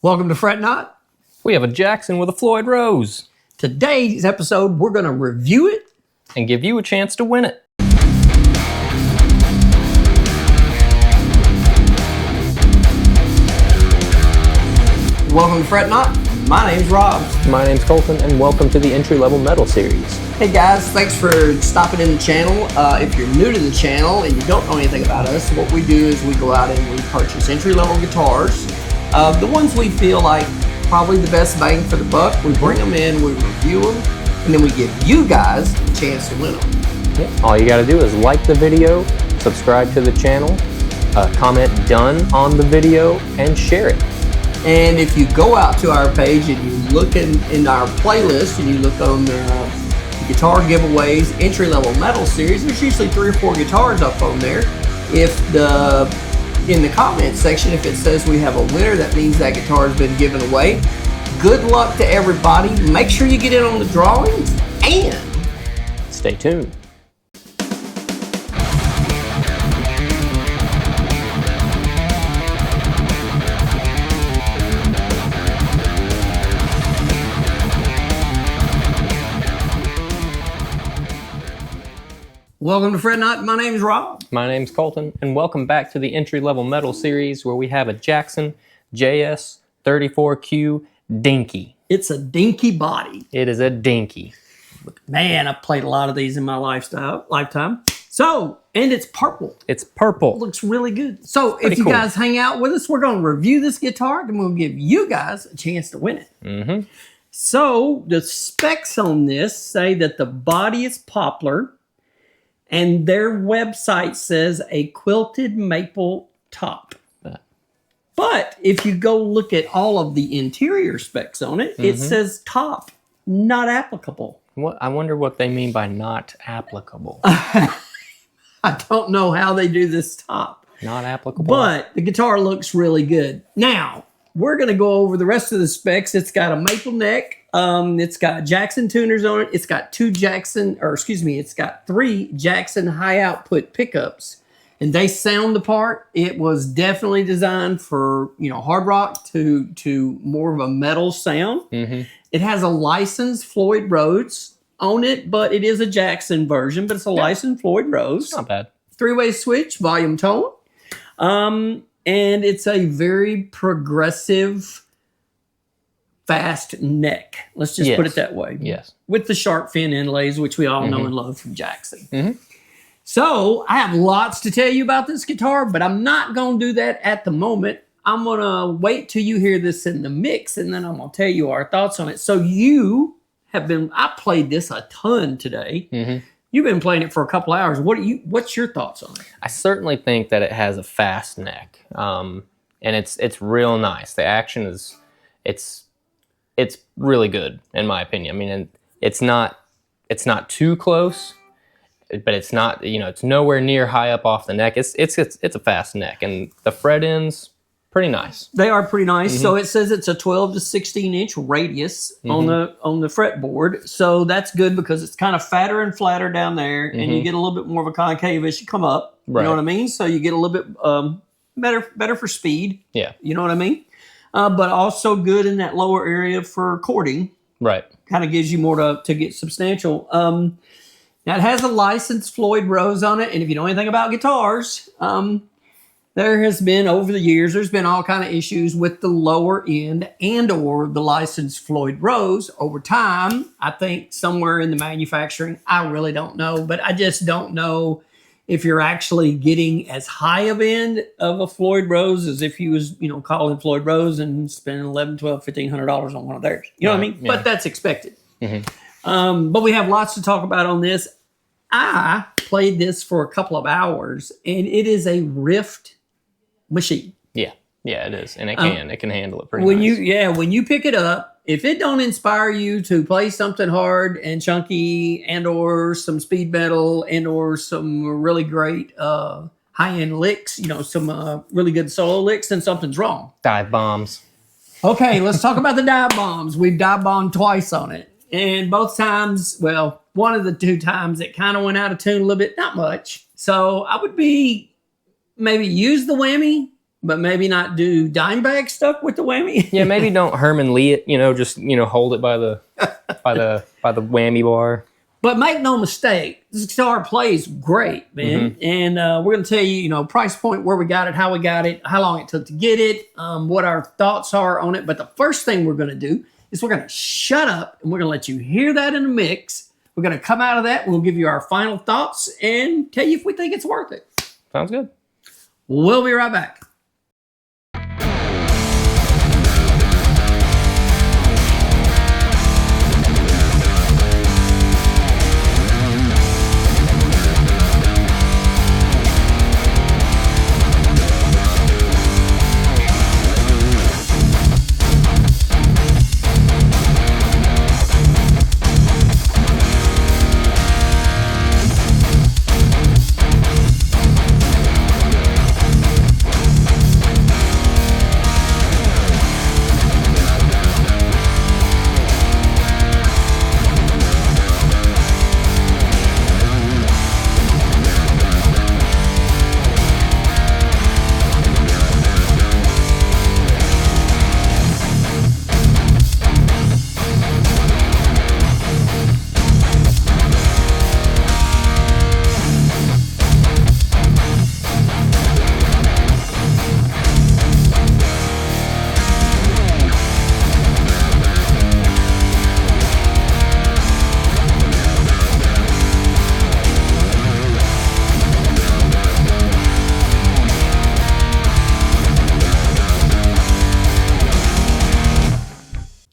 Welcome to Fret Not. We have a Jackson with a Floyd Rose. Today's episode, we're going to review it and give you a chance to win it. Welcome to Fret Not. My name's Rob. My name's Colton, and welcome to the entry-level metal series. Hey guys, thanks for stopping in the channel. If you're new to the channel and you don't know anything about us, what we do is we go out and we purchase entry-level guitars. The ones we feel like probably the best bang for the buck, we bring them in, we review them, and then we give you guys a chance to win them. Yeah. All you got to do is like the video, subscribe to the channel, comment done on the video, and share it. And if you go out to our page and you look in our playlist and you look on the guitar giveaways, entry-level metal series, there's usually 3 or 4 guitars up on there. In the comment section, if it says we have a winner, that means that guitar has been given away. Good luck to everybody. Make sure you get in on the drawings and stay tuned. Welcome to Fret Not. My name is Rob. My name's Colton, and welcome back to the entry-level metal series where we have a Jackson JS34Q dinky. It's a dinky body. It is a dinky. Man, I've played a lot of these in my lifetime. So, and it's purple. It's purple. It looks really good. So if you guys hang out with us, we're going to review this guitar and we'll give you guys a chance to win it. Mm-hmm. So the specs on this say that the body is poplar, and their website says a quilted maple top. But if you go look at all of the interior specs on it, it says top, not applicable. I wonder what they mean by not applicable. I don't know how they do this top. Not applicable. But the guitar looks really good. Now, we're going to go over the rest of the specs. It's got a maple neck. It's got Jackson tuners on it. It's got 3 Jackson high output pickups, and they sound the part. It was definitely designed for, hard rock to more of a metal sound. It has a licensed Floyd Rose on it, but it is a Jackson version, but it's a licensed Floyd Rose. Not bad. 3-way switch, volume tone. And it's a very progressive, fast neck. Let's just put it that way. Yes. With the sharp fin inlays, which we all know and love from Jackson. So I have lots to tell you about this guitar, but I'm not going to do that at the moment. I'm going to wait till you hear this in the mix, and then I'm going to tell you our thoughts on it. So I played this a ton today. You've been playing it for a couple hours. What's your thoughts on it? I certainly think that it has a fast neck, and it's real nice. The action is it's really good in my opinion. I mean, it's not too close, but it's not it's nowhere near high up off the neck. It's a fast neck, and the fret ends pretty nice. They are pretty nice. So it says it's a 12 to 16 inch radius on the fretboard. So that's good because it's kind of fatter and flatter down there, and you get a little bit more of a concave as you come up. Right. You know what I mean? So you get a little bit better for speed. Yeah. You know what I mean? But also good in that lower area for chording. Right. Kind of gives you more to get substantial. Now it has a licensed Floyd Rose on it, and if you know anything about guitars, there has been, over the years, there's been all kind of issues with the lower end and or the licensed Floyd Rose. Over time, I think somewhere in the manufacturing, I really don't know, but I just don't know if you're actually getting as high of end of a Floyd Rose as if you was, calling Floyd Rose and spending $1,100, $1,200, $1,500 on one of theirs. You know what I mean? Yeah. But that's expected. But we have lots to talk about on this. I played this for a couple of hours, and it is a riffed machine. Yeah, it is, and it can handle it pretty nice. When you pick it up, if it don't inspire you to play something hard and chunky and or some speed metal and or some really great high-end licks, some really good solo licks, then something's wrong. Dive bombs. Okay, let's talk about the dive bombs. We've dive bombed twice on it, and both times, one of the 2 times it kind of went out of tune a little bit, not much. So I would maybe use the whammy, but maybe not do dime bag stuff with the whammy. Yeah, maybe don't Herman Lee it. Just hold it by the whammy bar. But make no mistake, this guitar plays great, man. And we're going to tell you, price point, where we got it, how we got it, how long it took to get it, what our thoughts are on it. But the first thing we're going to do is we're going to shut up and we're going to let you hear that in the mix. We're going to come out of that. We'll give you our final thoughts and tell you if we think it's worth it. Sounds good. We'll be right back.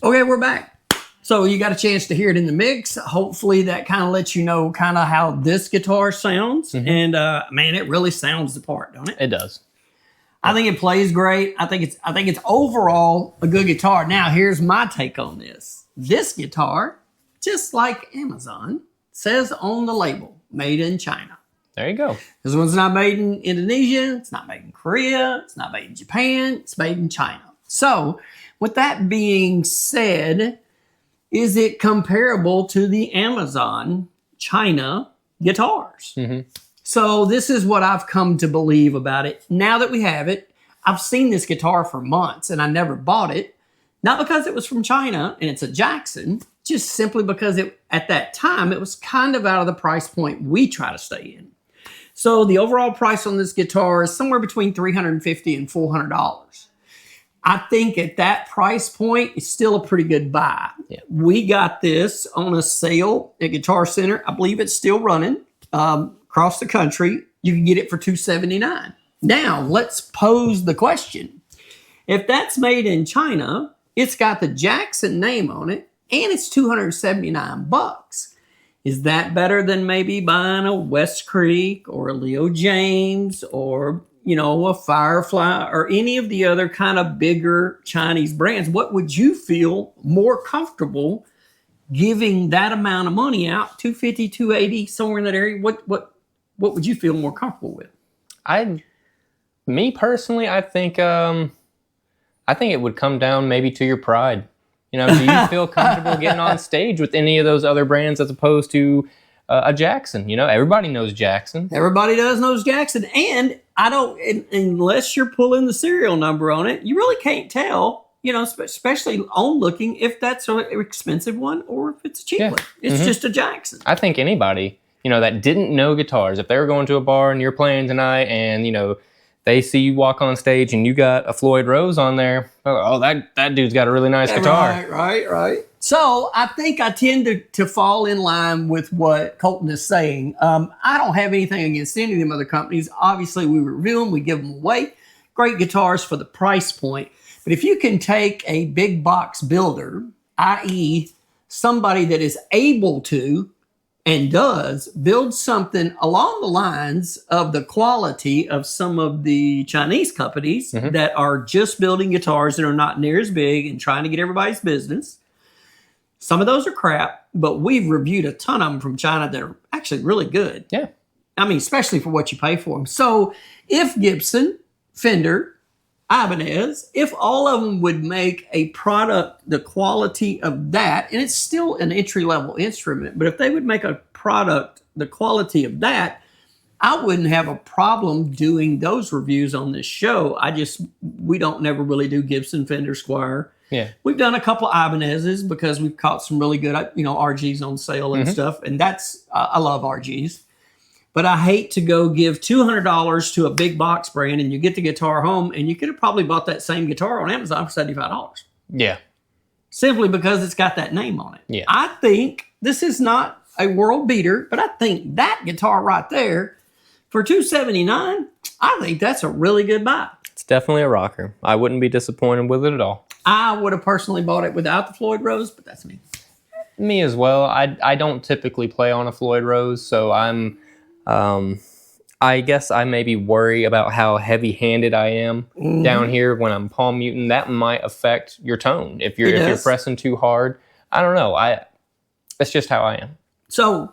Okay, we're back. So you got a chance to hear it in the mix. Hopefully that kind of lets you know kind of how this guitar sounds. And man, it really sounds the part, don't it? It does. I think it plays great. I think it's overall a good guitar. Now, here's my take on this. This guitar, just like Amazon, says on the label, made in China. There you go. This one's not made in Indonesia. It's not made in Korea. It's not made in Japan. It's made in China. So with that being said, is it comparable to the Amazon China guitars? So this is what I've come to believe about it. Now that we have it, I've seen this guitar for months and I never bought it. Not because it was from China and it's a Jackson, just simply because at that time, it was kind of out of the price point we try to stay in. So the overall price on this guitar is somewhere between $350 and $400. I think at that price point, it's still a pretty good buy. Yeah. We got this on a sale at Guitar Center. I believe it's still running across the country. You can get it for $279. Now, let's pose the question. If that's made in China, it's got the Jackson name on it, and it's $279. Is that better than maybe buying a West Creek or a Leo James or a Firefly or any of the other kind of bigger Chinese brands? What would you feel more comfortable giving that amount of money out? $250, $280, somewhere in that area? What would you feel more comfortable with? Me personally, I think it would come down maybe to your pride. Do you feel comfortable getting on stage with any of those other brands as opposed to a Jackson? Everybody knows Jackson. Everybody knows Jackson. And unless you're pulling the serial number on it, you really can't tell, especially on looking, if that's an expensive one or if it's a cheap one. It's just a Jackson. I think anybody, that didn't know guitars, if they were going to a bar and you're playing tonight and, they see you walk on stage and you got a Floyd Rose on there, oh, that dude's got a really nice guitar. Right. So I think I tend to fall in line with what Colton is saying. I don't have anything against any of them other companies. Obviously, we review them. We give them away. Great guitars for the price point. But if you can take a big box builder, i.e. somebody that is able to and does build something along the lines of the quality of some of the Chinese companies that are just building guitars that are not near as big and trying to get everybody's business. Some of those are crap, but we've reviewed a ton of them from China that are actually really good. Yeah. I mean, especially for what you pay for them. So if Gibson, Fender, Ibanez, if all of them would make a product the quality of that, and it's still an entry-level instrument, but if they would make a product the quality of that, I wouldn't have a problem doing those reviews on this show. We don't never really do Gibson, Fender, Squire. Yeah. We've done a couple of Ibanez's because we've caught some really good, RGs on sale and stuff. And I love RGs. But I hate to go give $200 to a big box brand and you get the guitar home and you could have probably bought that same guitar on Amazon for $75. Yeah. Simply because it's got that name on it. Yeah. I think this is not a world beater, but I think that guitar right there for $279, I think that's a really good buy. It's definitely a rocker. I wouldn't be disappointed with it at all. I would have personally bought it without the Floyd Rose, but that's me. Me as well. I don't typically play on a Floyd Rose, so I guess I maybe worry about how heavy-handed I am down here when I'm palm muting. That might affect your tone if you're pressing too hard. I don't know. That's just how I am. So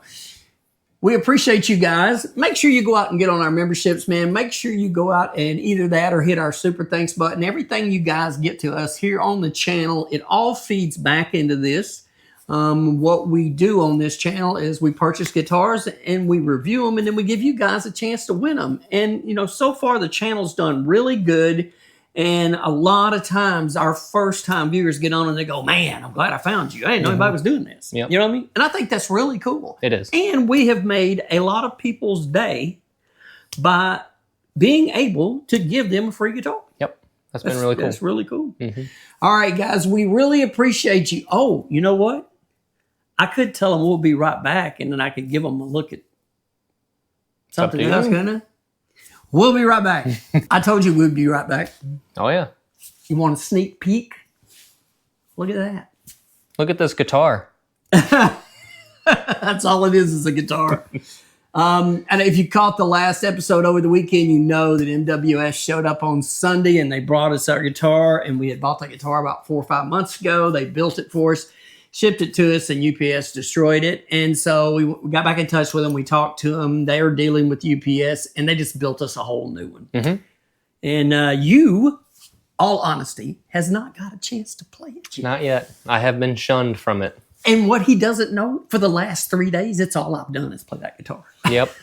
we appreciate you guys. Make sure you go out and get on our memberships, man. Make sure you go out and either that or hit our super thanks button. Everything you guys get to us here on the channel, it all feeds back into this. What we do on this channel is we purchase guitars and we review them and then we give you guys a chance to win them. And, so far the channel's done really good. And a lot of times our first time viewers get on and they go, man, I'm glad I found you. I didn't know anybody was doing this. Yep. You know what I mean? And I think that's really cool. It is. And we have made a lot of people's day by being able to give them a free guitar. Yep. That's been really cool. That's really cool. All right, guys, we really appreciate you. Oh, you know what? I could tell them we'll be right back and then I could give them a look at something else, couldn't I? We'll be right back. I told you we'd be right back. Oh, yeah. You want a sneak peek? Look at that. Look at this guitar. That's all it is a guitar. And if you caught the last episode over the weekend, you know that MWS showed up on Sunday and they brought us our guitar. And we had bought that guitar about 4 or 5 months ago. They built it for us, shipped it to us, and UPS destroyed it. And so we got back in touch with them. We talked to them. They were dealing with UPS, and they just built us a whole new one. And you, all honesty, has not got a chance to play it yet. Not yet. I have been shunned from it. And what he doesn't know, for the last 3 days, it's all I've done is play that guitar. Yep.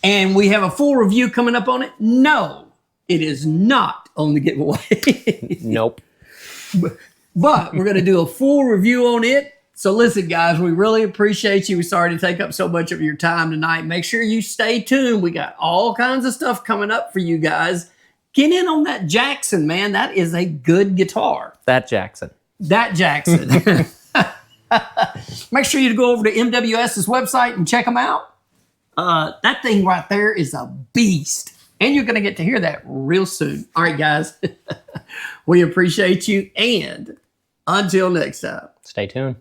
And we have a full review coming up on it. No, it is not on the giveaway. Nope. But we're going to do a full review on it. So listen, guys, we really appreciate you. We're sorry to take up so much of your time tonight. Make sure you stay tuned. We got all kinds of stuff coming up for you guys. Get in on that Jackson, man. That is a good guitar. That Jackson. Make sure you go over to MWS's website and check them out. That thing right there is a beast. And you're going to get to hear that real soon. All right, guys. We appreciate you. And until next time. Stay tuned.